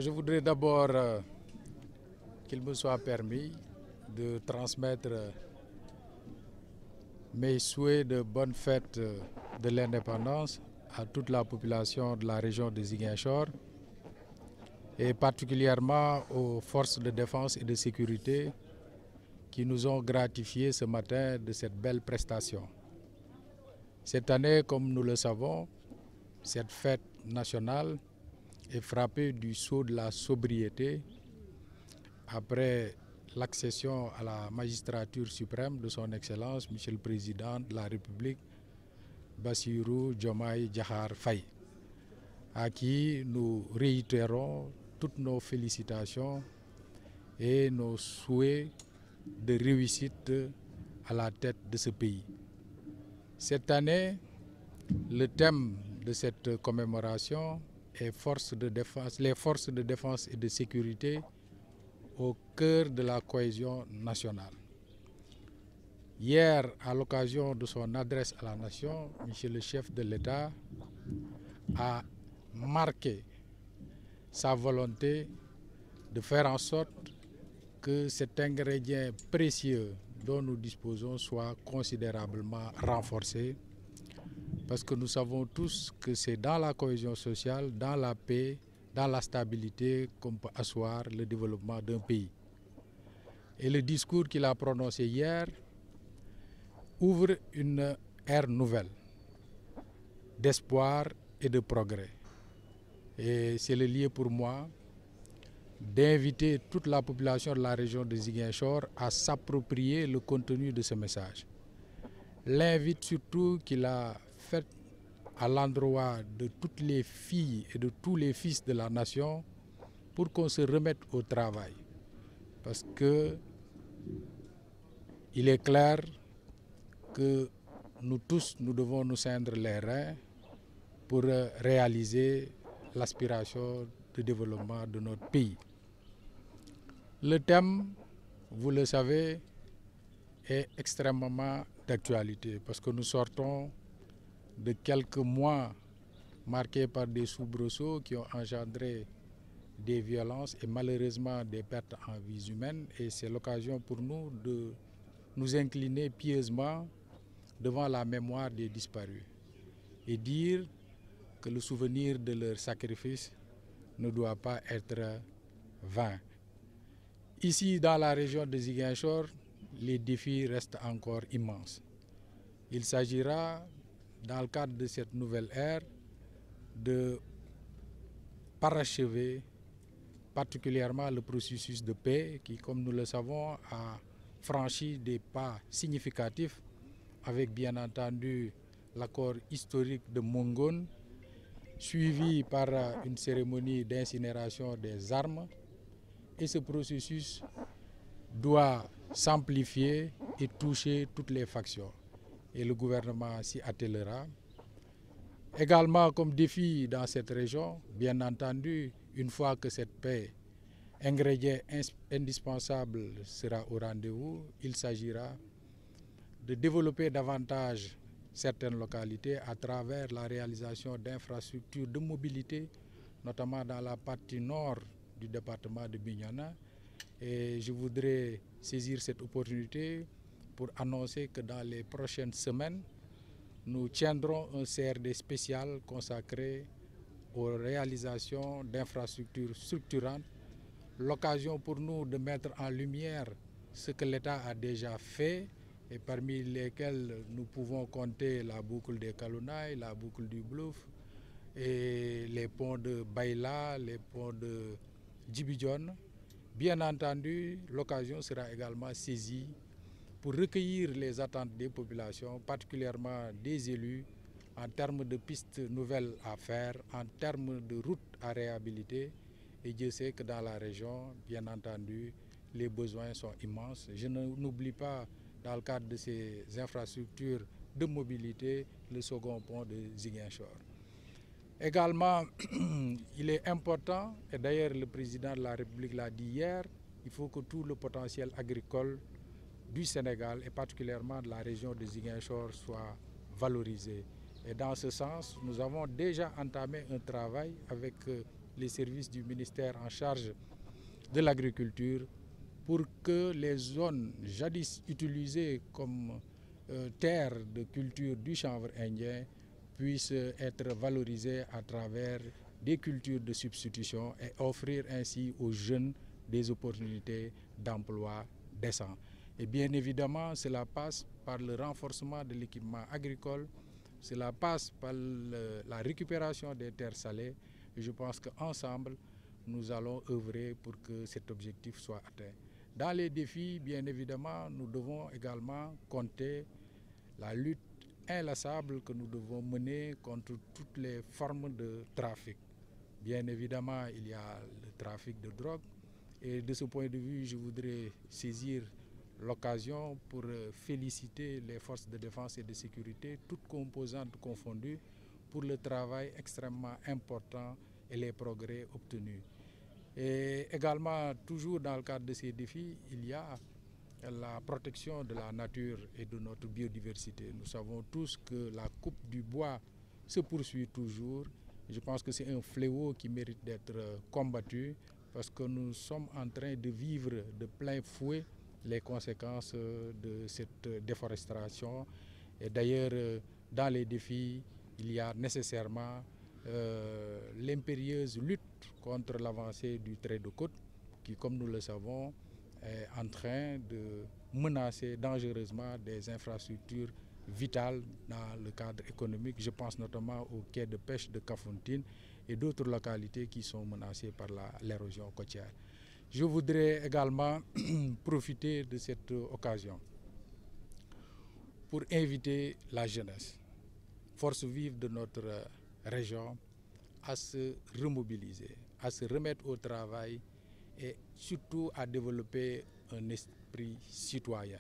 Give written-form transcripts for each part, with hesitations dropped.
je voudrais d'abord qu'il me soit permis de transmettre mes souhaits de bonne fête de l'indépendance à toute la population de la région de Ziguinchor et particulièrement aux forces de défense et de sécurité qui nous ont gratifié ce matin de cette belle prestation. Cette année, comme nous le savons, cette fête nationale est frappée du sceau de la sobriété après l'accession à la magistrature suprême de son Excellence, Monsieur le Président de la République, Bassirou Diomaye Diakhar Faye, à qui nous réitérons toutes nos félicitations et nos souhaits de réussite à la tête de ce pays. Cette année, le thème de cette commémoration est les forces de défense et de sécurité au cœur de la cohésion nationale. Hier, à l'occasion de son adresse à la nation, Monsieur le chef de l'État a marqué sa volonté de faire en sorte que cet ingrédient précieux dont nous disposons soit considérablement renforcé, parce que nous savons tous que c'est dans la cohésion sociale, dans la paix, dans la stabilité qu'on peut asseoir le développement d'un pays. Et le discours qu'il a prononcé hier ouvre une ère nouvelle d'espoir et de progrès. Et c'est le lieu pour moi d'inviter toute la population de la région de Ziguinchor à s'approprier le contenu de ce message. L'invite surtout qu'il a fait à l'endroit de toutes les filles et de tous les fils de la nation pour qu'on se remette au travail. Parce que il est clair que nous tous, nous devons nous ceindre les reins pour réaliser l'aspiration de développement de notre pays. Le thème, vous le savez, est extrêmement d'actualité parce que nous sortons de quelques mois marqués par des soubresauts qui ont engendré des violences et malheureusement des pertes en vies humaines, et c'est l'occasion pour nous de nous incliner pieusement devant la mémoire des disparus et dire que le souvenir de leur sacrifice ne doit pas être vain. Ici, dans la région de Ziguinchor, les défis restent encore immenses. Il s'agira, dans le cadre de cette nouvelle ère, de parachever particulièrement le processus de paix qui, comme nous le savons, a franchi des pas significatifs avec bien entendu l'accord historique de Mongon, suivi par une cérémonie d'incinération des armes. Et ce processus doit s'amplifier et toucher toutes les factions. Et le gouvernement s'y attellera. Également comme défi dans cette région, bien entendu, une fois que cette paix, ingrédient indispensable, sera au rendez-vous, il s'agira de développer davantage certaines localités à travers la réalisation d'infrastructures de mobilité, notamment dans la partie nord du département de Bignona. Et je voudrais saisir cette opportunité pour annoncer que dans les prochaines semaines, nous tiendrons un CRD spécial consacré aux réalisations d'infrastructures structurantes, l'occasion pour nous de mettre en lumière ce que l'État a déjà fait et parmi lesquels nous pouvons compter la boucle des Kalounaï, la boucle du Blouf et les ponts de Baïla, les ponts de Djibidjon. Bien entendu, l'occasion sera également saisie pour recueillir les attentes des populations, particulièrement des élus, en termes de pistes nouvelles à faire, en termes de routes à réhabiliter. Et Dieu sait que dans la région, bien entendu, les besoins sont immenses. Je n'oublie pas, dans le cadre de ces infrastructures de mobilité, le second pont de Ziguinchor. Également, il est important, et d'ailleurs le président de la République l'a dit hier, il faut que tout le potentiel agricole du Sénégal et particulièrement de la région de Ziguinchor soit valorisé. Et dans ce sens, nous avons déjà entamé un travail avec les services du ministère en charge de l'agriculture pour que les zones jadis utilisées comme terre de culture du chanvre indien puissent être valorisées à travers des cultures de substitution et offrir ainsi aux jeunes des opportunités d'emploi décents. Et bien évidemment, cela passe par le renforcement de l'équipement agricole, cela passe par la récupération des terres salées. Et je pense qu'ensemble, nous allons œuvrer pour que cet objectif soit atteint. Dans les défis, bien évidemment, nous devons également compter la lutte inlassable que nous devons mener contre toutes les formes de trafic. Bien évidemment, il y a le trafic de drogue et de ce point de vue, je voudrais saisir l'occasion pour féliciter les forces de défense et de sécurité, toutes composantes confondues, pour le travail extrêmement important et les progrès obtenus. Et également, toujours dans le cadre de ces défis, il y a la protection de la nature et de notre biodiversité. Nous savons tous que la coupe du bois se poursuit toujours. Je pense que c'est un fléau qui mérite d'être combattu parce que nous sommes en train de vivre de plein fouet les conséquences de cette déforestation. Et d'ailleurs, dans les défis, il y a nécessairement l'impérieuse lutte contre l'avancée du trait de côte qui, comme nous le savons, est en train de menacer dangereusement des infrastructures vitales dans le cadre économique. Je pense notamment au quai de pêche de Kafountine et d'autres localités qui sont menacées par l'érosion côtière. Je voudrais également profiter de cette occasion pour inviter la jeunesse, force vive de notre région, à se remobiliser, à se remettre au travail et surtout à développer un esprit citoyen.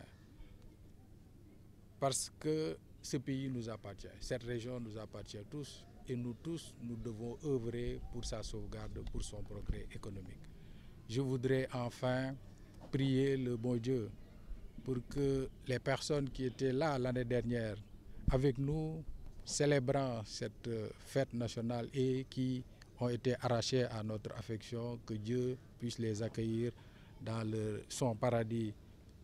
Parce que ce pays nous appartient, cette région nous appartient tous et nous tous, nous devons œuvrer pour sa sauvegarde, pour son progrès économique. Je voudrais enfin prier le bon Dieu pour que les personnes qui étaient là l'année dernière avec nous, célébrant cette fête nationale et qui ont été arrachés à notre affection, que Dieu puisse les accueillir dans son paradis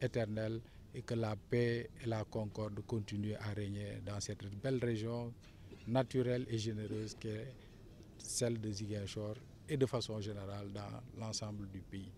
éternel et que la paix et la concorde continuent à régner dans cette belle région naturelle et généreuse qu'est celle de Ziguinchor et de façon générale dans l'ensemble du pays.